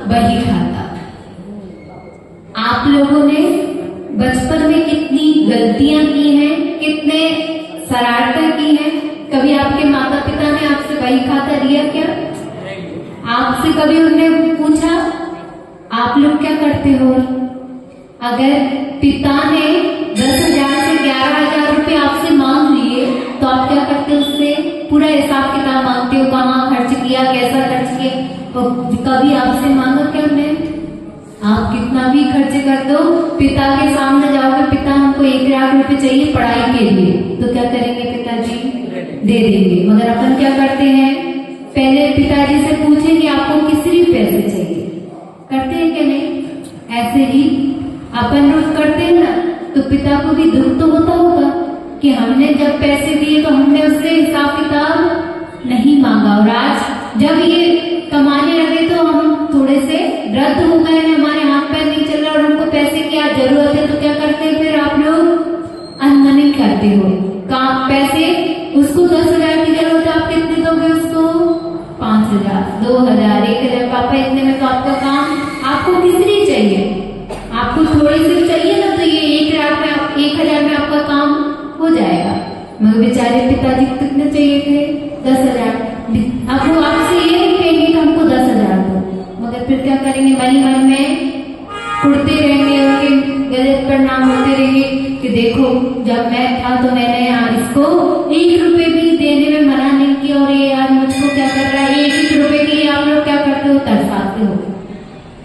बही खाता। आप लोगों ने बचपन में कितनी गलतियां की हैं, कितने शरारतें की हैं। कभी आपके माता पिता ने आपसे बही खाता लिया क्या? आपसे कभी उन्होंने पूछा आप लोग क्या करते हो? अगर पिता ने 10,000 से 11,000 रुपए आपसे मांग लिए तो आप क्या करते हो? उससे पूरा हिसाब किताब मांगते हो, कहाँ खर्च किया, कैसा खर्च किया। तो कभी आपसे मांगा क्या? मैं आप कितना भी खर्च कर दो, पिता के सामने जाओगे, पिता हमको 1,00,000 रुपए चाहिए पढ़ाई के लिए, तो क्या करेंगे? पिताजी दे देंगे। मगर अपन क्या करते हैं? पहले पिताजी से पूछेंगे आपको किस लिए पैसे चाहिए। करते हैं क्या? नहीं। ऐसे ही अपन लोग करते हैं ना, तो पिता को भी दुख तो होता होगा कि हमने जब पैसे दिए तो हमने उससे हिसाब किताब नहीं मांगा, और आज जब ये कमाने लगे तो हम थोड़े से वृद्ध हो गए हैं, हमारे हाथ पैर नहीं चल रहा और हमको पैसे की आज जरूरत है, तो क्या करते हैं फिर आप लोग? अनमनी करते हो। काम पैसे उसको 10,000 की जरूरत है, आप कितने दोगे उसको? 5,000, 2,000, 1,000। पापा इतने में तो आपका काम आपको किस लिए चाहिए? आपको थोड़ी सी चाहिए ना, तो ये 1,00,000 में आपका काम हो जाएगा। मगर बेचारे पिताजी कितने चाहिए थे? 10,000। अब वो आपसे ये नहीं कहेंगे कि हमको 10,000 दो, मगर फिर क्या करेंगे? मन में कुड़ते रहेंगे, उनके गलत परिणाम होते रहेंगे कि देखो जब मैं था तो मैंने यहाँ इसको 1 रुपए भी देने में मना नहीं किया, और ये यार मुझको क्या कर रहा है? 1 रुपए के लिए आप लोग क्या करते हो? तरसाते हो।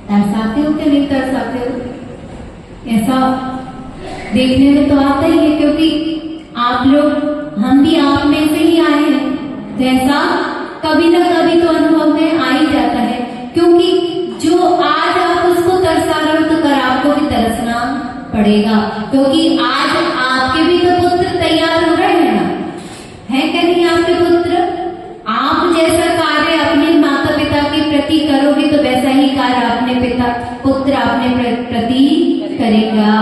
तरसाते हो क्या नहीं तरसाते हो? ऐसा देखने में तो आता ही है, क्योंकि आप लोग, हम भी आप में से ही आए हैं, तो ऐसा कभी ना कभी तो अनुभव में आ ही जाता है। क्योंकि जो आज आप उसको तरसा रहे हो, तो कल आपको भी तरसना पड़ेगा, क्योंकि आज आपके भी तो पुत्र तैयार हो रहे हैं ना, है क्या नहीं? आपके पुत्र, आप जैसा कार्य अपने माता पिता के प्रति करोगे तो वैसा ही कार्य अपने पुत्र अपने प्रति करेगा।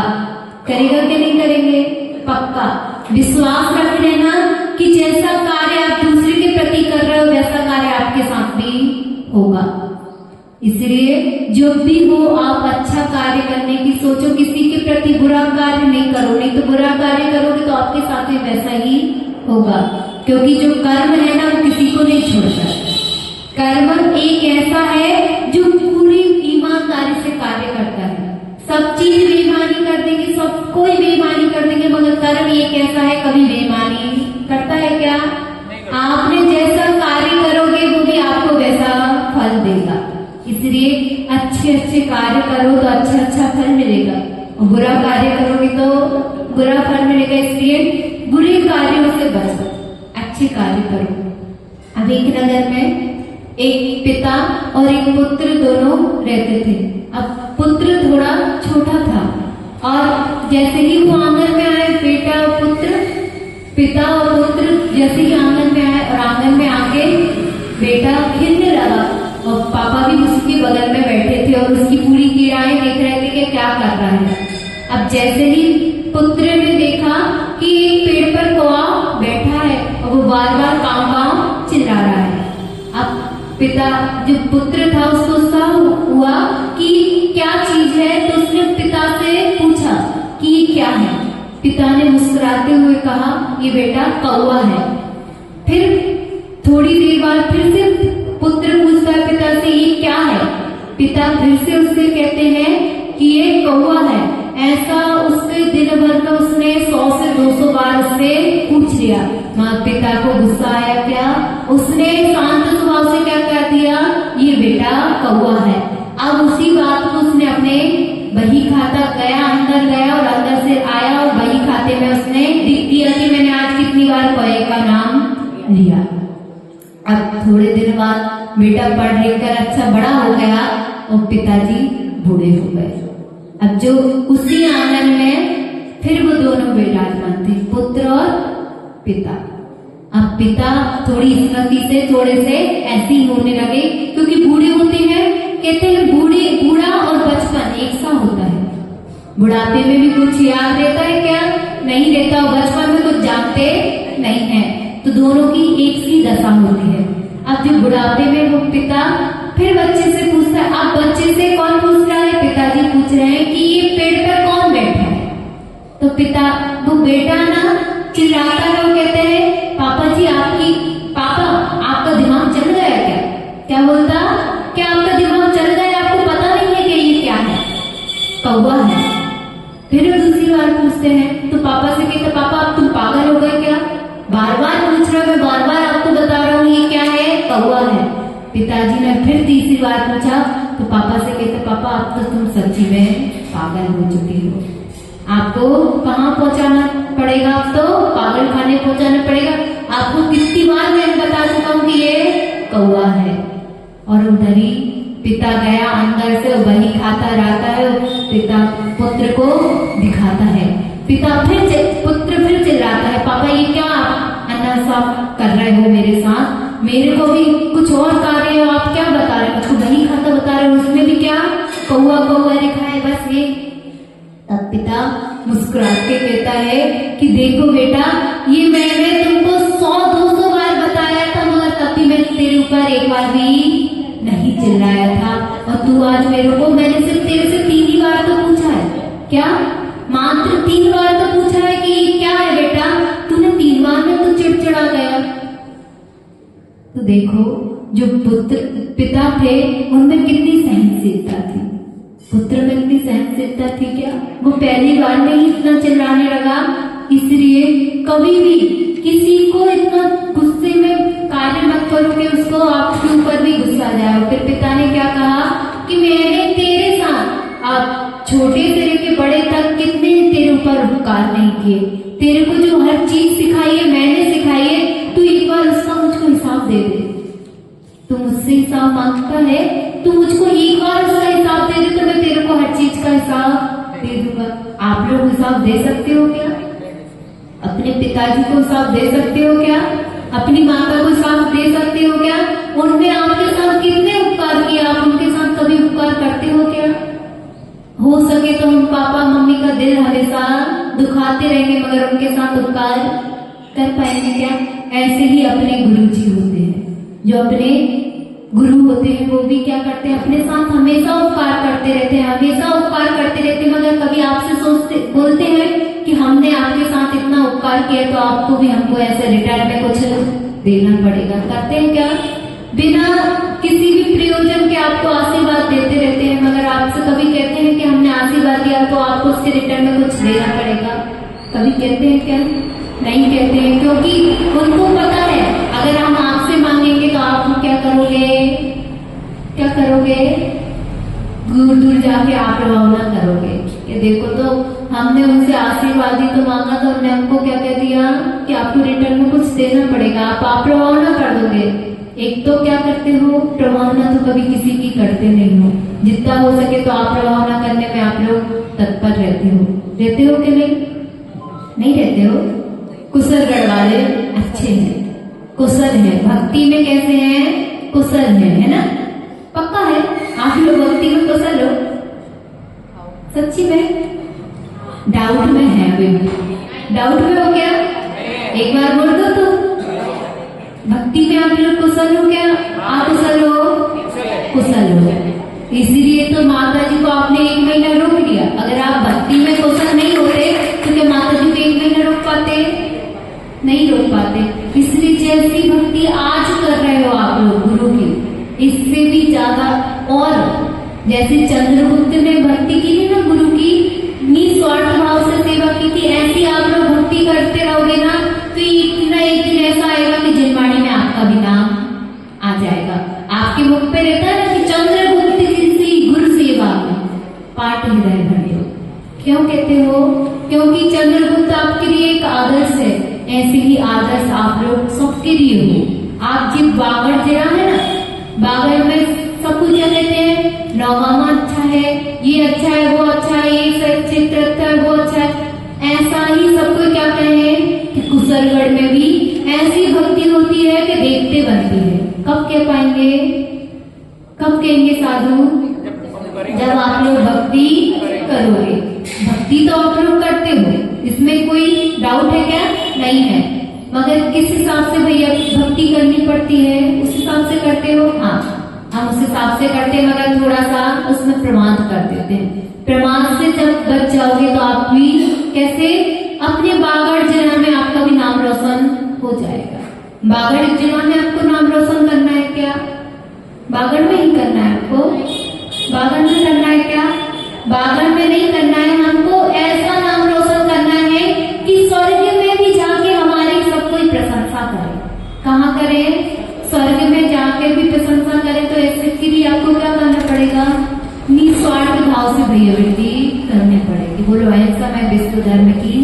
करेगा कि नहीं करेंगे? पक्का विश्वास रख लेना कि जैसा कार्य आप दूसरे के प्रति कर रहे हो वैसा कार्य आपके साथ भी होगा। इसलिए जो भी हो, आप अच्छा कार्य करने की सोचो, किसी के प्रति बुरा कार्य नहीं करो, नहीं तो बुरा कार्य करोगे तो आपके साथ में वैसा ही होगा। क्योंकि जो कर्म है ना, वो किसी को नहीं छोड़ता। कर्म एक ऐसा है जो पूरी ईमानदारी से कार्य करता है। सब चीज बेईमानी कर देंगे, सब कोई बेईमानी कर देंगे, मगर कर्म एक ऐसा है कभी बेईमानी करता है क्या? आपने जैसा कार्य करोगे वो भी आपको वैसा फल देगा। इसलिए अच्छे अच्छे कार्य करो तो अच्छा अच्छा फल मिलेगा, और बुरा कार्य करोगे तो बुरा फल मिलेगा। इसलिए बुरे कार्यों से बचो, अच्छे कार्य करो। अब एक नगर में एक पिता और एक पुत्र दोनों रहते थे। अब पुत्र थोड़ा छोटा था, और जैसे ही वो आंगन में आए, बेटा और पुत्र, पिता और पुत्र जैसे ही आंगन में आए, और आंगन में आके बेटा खेलने लगा, और पापा भी उसके बगल में बैठे थे और उसकी पूरी क्रियाएं देख रहे थे कि क्या कर रहा है। अब जैसे ही पुत्र ने देखा कि एक पेड़ पर कौवा बैठा है और वो बार बार काव काव चिल्ला रहा है। अब पिता, जो पुत्र था, उसको उत्साह हुआ कि क्या चीज है, तो उसने पिता से पूछा कि ये क्या है। पिता ने मुस्कुराते हुए कहा, ये बेटा कौवा है। फिर थोड़ी देर बाद फिर से पुत्र पूछता है पिता से, ये क्या है? पिता फिर से उससे कहते हैं कि ये कौवा है। ऐसा उससे दिन भर का उसने 100 से 200 बार उससे पूछ लिया। माँ पिता को गुस्सा आया क्या? उसने शांत स्वभाव से क्या कह दिया, ये बेटा कौवा है। अब उसी बात को उसने अपने बही खाता गया, अंदर गया और अंदर से आया और बही खाते में उसने लिख दिया कि मैंने आज कितनी बार कौवे का नाम लिया। अब थोड़े दिन बाद बेटा पढ़ लिख कर अच्छा बड़ा हो गया और पिताजी बूढ़े हो गए। अब जो उसी आंगन में फिर वो दोनों विराजमान थे, पुत्र और पिता। अब पिता थोड़ी स्मृति से थोड़े से ऐसे ही होने लगे, क्योंकि बूढ़े होते हैं, कहते हैं बूढ़ा और बचपन एक सा होता है। बुढ़ापे में भी कुछ याद रहता है क्या? नहीं रहता। और बचपन में कुछ जानते नहीं है, तो दोनों की एक सी दशा होती है। अब जो बुढ़ापे में वो पिता फिर बच्चे से पूछता है। अब बच्चे से कौन पूछ रहा है? पिताजी पूछ रहे हैं कि ये पेड़ पर कौन बैठा है। तो वो बेटा ना चिल्लाता है, वो कहते हैं पापा जी आपका दिमाग चल गया क्या? क्या बोलता? क्या आपका दिमाग चल गया? आपको पता नहीं है कि ये क्या है? कौवा है। फिर वो दूसरी बार पूछते हैं तो पापा से कहते पापा अब तुम पागल हो गए क्या? बार बार पूछ रहे हो, मैं बार बार आपको बता रहा हूँ ये क्या है? कौवा है। पिताजी ने फिर तीसरी बार पूछा तो पापा से कहते पापा अब तो तुम सच्ची में पागल हो चुके हो, आपको कहाँ पहुंचाना पड़ेगा? अब तो पागल खाने पहुंचाना पड़ेगा। आपको कितनी बार मैं बता चुका हूँ कि ये कौवा है। और उधर ही पिता गया अंदर से वही खाता रहता है, पिता पुत्र को दिखाता है। पुत्र फिर चिल्लाता है पापा ये क्या नाइंसाफ कर रहे हो मेरे साथ? मेरे को भी कुछ और कार्य है, आप क्या बता रहे हो? मुझको वही खाता बता रहे हो, उसमें भी क्या कौवा लिखा है? बस ये। तब पिता मुस्कुरा के कहता है कि देखो बेटा, ये मैंने तुमको 100-200 बार बताया था, मगर तब भी मैं तेरे ऊपर एक बार भी नहीं चिल्लाया था। और तू आज मैंने सिर्फ तेरे से 3 ही बार तो पूछा है। क्या? मात्र 3 बार तो पूछा है कि क्या है बेटा? तूने 3 बार में तो चिड़चिड़ा गया। तो देखो जो पिता थे उनमें कितनी सहनशीलता थी, पुत्र में कितनी सहनशीलता थी। क्या वो पहली बार में ही इतना चिल्लाने लगा? इसलिए कभी भी किसी को इतना गुस्से में कार्य मत करो कि उसको आपके ऊपर भी गुस्सा जाए। फिर पिता ने क्या कहा कि मैंने तेरे साथ आप छोटे से लेके बड़े तक कितने तेरे ऊपर उपकार नहीं किए, तेरे को जो हर चीज सिखाई है मैंने सिखाई है, तू एक बार उसका मुझको हिसाब दे दे। तू मुझसे हिसाब मांगता है, तू मुझको एक बार उसका हिसाब दे दे तो मैं तेरे को हर चीज का हिसाब दे दूंगा। आप लोग हिसाब दे सकते हो क्या? अपने पिताजी को हिसाब दे सकते हो क्या? अपनी माता को हिसाब दे सकते हो क्या? उनने आपके साथ कितने उपकार किए, आप उनके साथ कभी उपकार करते हो क्या? हो सके तो हम पापा मम्मी का दिल हमेशा दुखाते रहेंगे मगर उनके साथ उपकार कर पाएंगे क्या? ऐसे ही अपने गुरुजी होते हैं, जो अपने गुरु होते हैं वो भी क्या करते हैं? अपने साथ हमेशा उपकार करते रहते हैं, हमेशा उपकार करते रहते हैं, मगर कभी आपसे बोलते हैं कि हमने आपके साथ इतना उपकार किया तो आपको भी हमको ऐसे रिटर्न में कुछ देना पड़ेगा। करते हैं क्या? बिना किसी भी प्रयोजन के आपको आशीर्वाद देते रहते हैं, मगर आपसे कभी कहते हैं कि हमने आशीर्वाद दिया तो आपको उसके रिटर्न में कुछ देना पड़ेगा? कभी कहते हैं क्या? नहीं कहते हैं, क्योंकि उनको पता है अगर हम आपसे मांगेंगे तो आप क्या करोगे? क्या करोगे? दूर दूर जाके आप रवाना करोगे कि देखो तो हमने उनसे आशीर्वाद ही तो मांगा तो उन्होंने हमको क्या कह दिया कि आपको रिटर्न में कुछ देना पड़ेगा, आप रवाना कर दोगे। एक तो क्या करते हो? रवाना तो कभी किसी की करते नहीं हो, जितना हो सके तो आप रवाना करने में आप लोग तत्पर रहते हो कि नहीं रहते हो? कुशलगढ़ वाले अच्छे हैं, कुशल है, भक्ति में कैसे हैं? कुशल है ना? पक्का है आप लोग भक्ति में कुशल हो? सच्ची में? डाउट में है अभी? डाउट में हो क्या? एक बार बोल दो तो। भक्ति में आप लोग कुशल हो क्या? आप कुशल हो? कुशल हो। इसीलिए तो माता जी को आपने 1 महीना रोक दिया। अगर आप भक्ति में कुशल नहीं होते तो क्या माता जी को 1 महीना रोक पाते? नहीं रोक पाते। इसलिए जैसी भक्ति आज कर रहे हो आप लोग गुरु की, इससे भी ज्यादा, और जैसे चंद्रगुप्त ने भक्ति की ना गुरु की, निस्वार्थ भाव से सेवा की थी, ऐसी आप लोग भक्ति करते रहोगे ना तो एक दिन ऐसा आएगा कि जिनवाणी में आपका भी नाम आ जाएगा। आपके मुख पे रहता है ना कि चंद्रगुप्त जैसी गुरु सेवा पाठ हृदय भरे। क्यों कहते हो? क्योंकि चंद्रगुप्त आपके लिए एक आदर्श है, ऐसे ही आदर्श आप लोग सबके लिए हो। आप जिस बागड़ जिला है ना, बागड़ में सब कुछ क्या कहते हैं? नौगामा अच्छा है, ये अच्छा है, वो अच्छा है, ये चित्र अच्छा है, वो अच्छा है। ऐसा ही सबको क्या कहे कि कुशलगढ़ में भी ऐसी भक्ति होती है कि देखते बनती है। कब कह पाएंगे? कब कहेंगे साधु? जब आप लोग भक्ति करोगे। भक्ति तो आप लोग करते हो, इसमें कोई डाउट है क्या? नहीं है। मगर किस हिसाब से भैया भक्ति करनी पड़ती है? उस हिसाब से करते हो? हाँ, हम उस हिसाब से करते हैं, मगर थोड़ा सा उसमें प्रमाद कर देते हैं। प्रमाद से जब बच जाओगे तो आप भी कैसे अपने बागड़ जिला में आपका भी नाम रोशन हो जाएगा। बागड़ जिला में आपको नाम रोशन करना है क्या? बागड़ में ही करना है आपको? बागड़ में करना है क्या? बागड़ में नहीं करना है, हमको ऐसा नाम रोशन करना है कि स्वर्ग में भी जाके हमारी सब कोई प्रशंसा करे। कहाँ करे? स्वर्ग में जाके भी प्रशंसा करे। तो ऐसे के लिए आपको क्या करना पड़ेगा? निस्वार्थ भाव से भैया बेटी करनी पड़ेगी। बोलो ऐसा मैं विश्व धर्म की